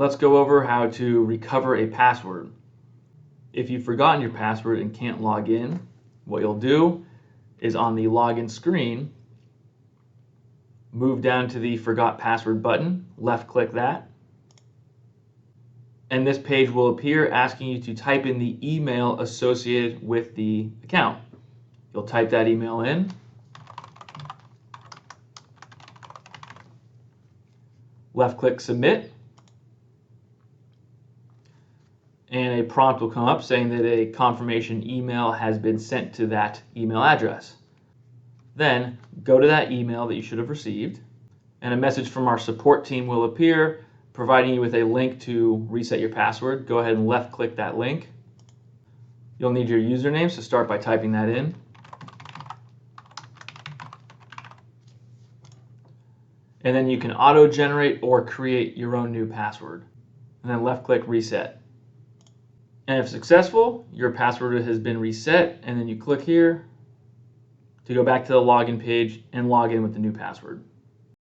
Let's go over how to recover a password. If you've forgotten your password and can't log in, what you'll do is on the login screen, move down to the Forgot Password button, left click that, and this page will appear asking you to type in the email associated with the account. You'll type that email in, left click Submit, and a prompt will come up saying that a confirmation email has been sent to that email address. Then go to that email that you should have received, and a message from our support team will appear providing you with a link to reset your password. Go ahead and left click that link. You'll need your username, so start by typing that in. And then you can auto-generate or create your own new password. And then left click Reset. And if successful, your password has been reset, and then you click here to go back to the login page and log in with the new password.